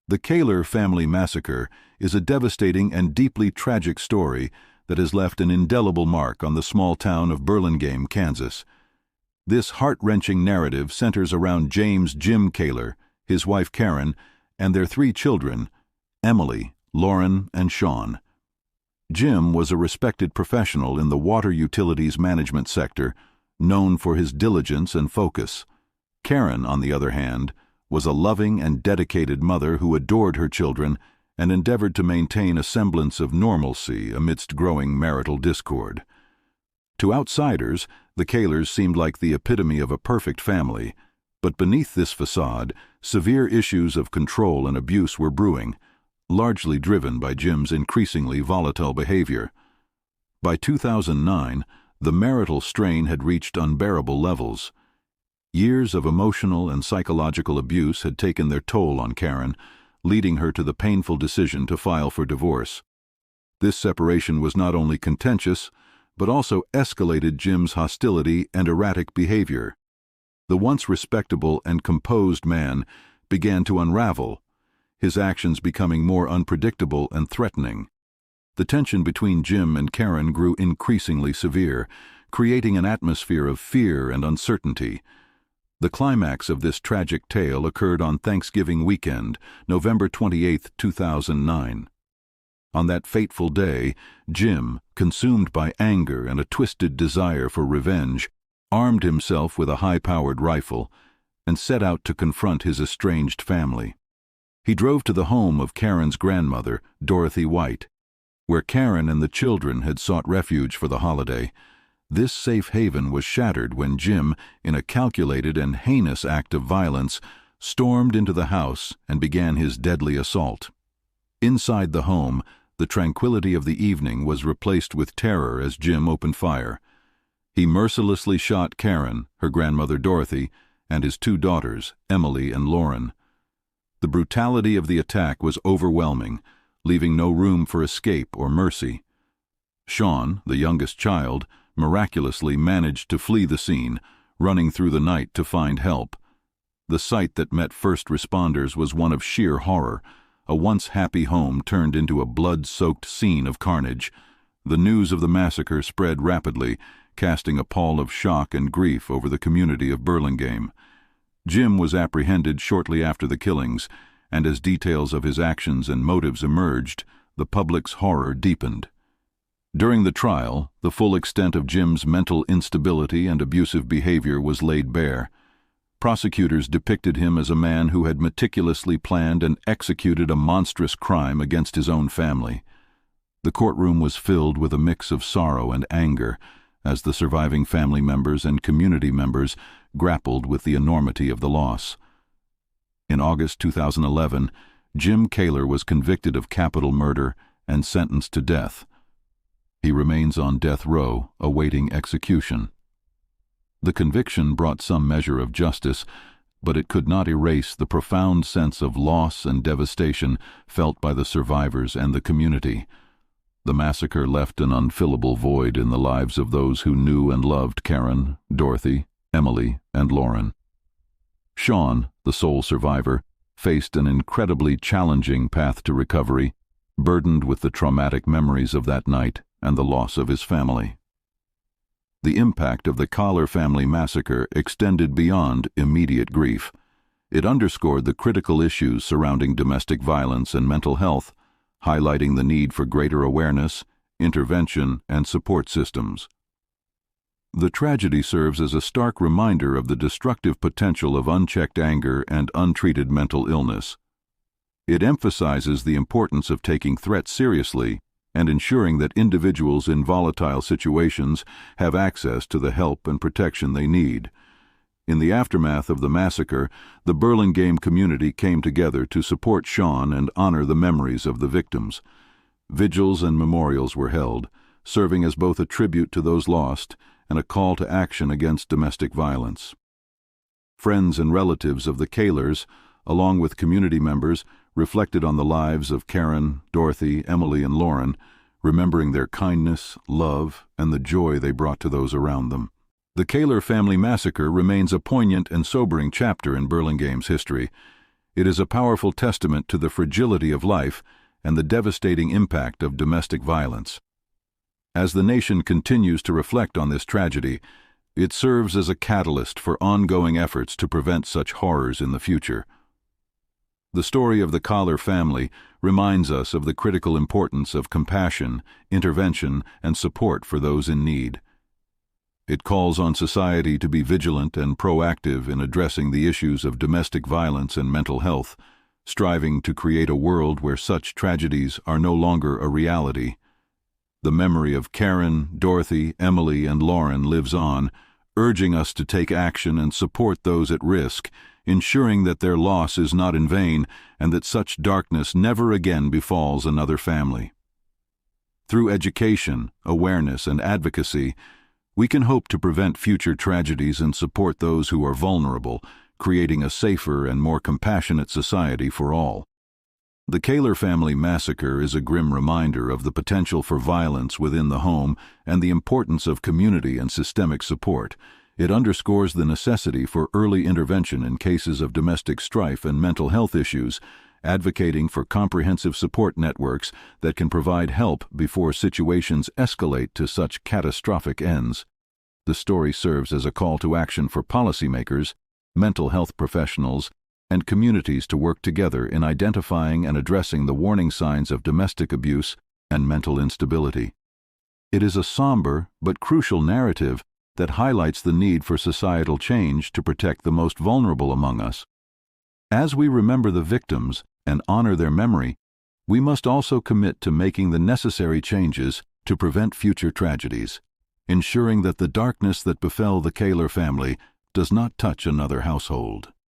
The Kehlar Family Massacre is a devastating and deeply tragic story that has left an indelible mark on the small town of Burlingame, Kansas. This heart-wrenching narrative centers around James "Jim" Kaylor, his wife Karen, and their three children, Emily, Lauren, and Sean. Jim was a respected professional in the water utilities management sector, known for his diligence and focus. Karen, on the other hand, was a loving and dedicated mother who adored her children and endeavored to maintain a semblance of normalcy amidst growing marital discord. To outsiders, the Kaylors seemed like the epitome of a perfect family, but beneath this facade, severe issues of control and abuse were brewing, largely driven by Jim's increasingly volatile behavior. By 2009, the marital strain had reached unbearable levels. Years of emotional and psychological abuse had taken their toll on Karen, leading her to the painful decision to file for divorce. This separation was not only contentious, but also escalated Jim's hostility and erratic behavior. The once respectable and composed man began to unravel, his actions becoming more unpredictable and threatening. The tension between Jim and Karen grew increasingly severe, creating an atmosphere of fear and uncertainty. The climax of this tragic tale occurred on Thanksgiving weekend, November 28, 2009. On that fateful day, Jim, consumed by anger and a twisted desire for revenge, armed himself with a high-powered rifle and set out to confront his estranged family. He drove to the home of Karen's grandmother, Dorothy White, where Karen and the children had sought refuge for the holiday. This safe haven was shattered when Jim, in a calculated and heinous act of violence, stormed into the house and began his deadly assault. Inside the home, the tranquility of the evening was replaced with terror as Jim opened fire. He mercilessly shot Karen, her grandmother Dorothy, and his two daughters, Emily and Lauren. The brutality of the attack was overwhelming, leaving no room for escape or mercy. Sean, the youngest child, miraculously managed to flee the scene, running through the night to find help. The sight that met first responders was one of sheer horror. A once happy home turned into a blood-soaked scene of carnage. The news of the massacre spread rapidly, casting a pall of shock and grief over the community of Burlingame. Jim was apprehended shortly after the killings, and as details of his actions and motives emerged, the public's horror deepened. During the trial, the full extent of Jim's mental instability and abusive behavior was laid bare. Prosecutors depicted him as a man who had meticulously planned and executed a monstrous crime against his own family. The courtroom was filled with a mix of sorrow and anger as the surviving family members and community members grappled with the enormity of the loss. In August 2011, Jim Kaylor was convicted of capital murder and sentenced to death. He remains on death row, awaiting execution. The conviction brought some measure of justice, but it could not erase the profound sense of loss and devastation felt by the survivors and the community. The massacre left an unfillable void in the lives of those who knew and loved Karen, Dorothy, Emily, and Lauren. Sean, the sole survivor, faced an incredibly challenging path to recovery, burdened with the traumatic memories of that night and the loss of his family. The impact of the Kohl Family Massacre extended beyond immediate grief. It underscored the critical issues surrounding domestic violence and mental health, highlighting the need for greater awareness, intervention, and support systems. The tragedy serves as a stark reminder of the destructive potential of unchecked anger and untreated mental illness. It emphasizes the importance of taking threats seriously and ensuring that individuals in volatile situations have access to the help and protection they need. In the aftermath of the massacre, the Burlingame community came together to support Sean and honor the memories of the victims. Vigils and memorials were held, serving as both a tribute to those lost and a call to action against domestic violence. Friends and relatives of the Kaylors, along with community members, reflected on the lives of Karen, Dorothy, Emily, and Lauren, remembering their kindness, love, and the joy they brought to those around them. The Kehlar Family Massacre remains a poignant and sobering chapter in Burlingame's history. It is a powerful testament to the fragility of life and the devastating impact of domestic violence. As the nation continues to reflect on this tragedy, it serves as a catalyst for ongoing efforts to prevent such horrors in the future. The story of the Kehlar family reminds us of the critical importance of compassion, intervention, and support for those in need. It calls on society to be vigilant and proactive in addressing the issues of domestic violence and mental health, striving to create a world where such tragedies are no longer a reality. The memory of Karen, Dorothy, Emily, and Lauren lives on, urging us to take action and support those at risk, ensuring that their loss is not in vain and that such darkness never again befalls another family. Through education, awareness, and advocacy, we can hope to prevent future tragedies and support those who are vulnerable, creating a safer and more compassionate society for all. The Kohl Family Massacre is a grim reminder of the potential for violence within the home and the importance of community and systemic support. It underscores the necessity for early intervention in cases of domestic strife and mental health issues, advocating for comprehensive support networks that can provide help before situations escalate to such catastrophic ends. The story serves as a call to action for policymakers, mental health professionals, and communities to work together in identifying and addressing the warning signs of domestic abuse and mental instability. It is a somber but crucial narrative that highlights the need for societal change to protect the most vulnerable among us. As we remember the victims and honor their memory, we must also commit to making the necessary changes to prevent future tragedies, ensuring that the darkness that befell the Kehlar family does not touch another household.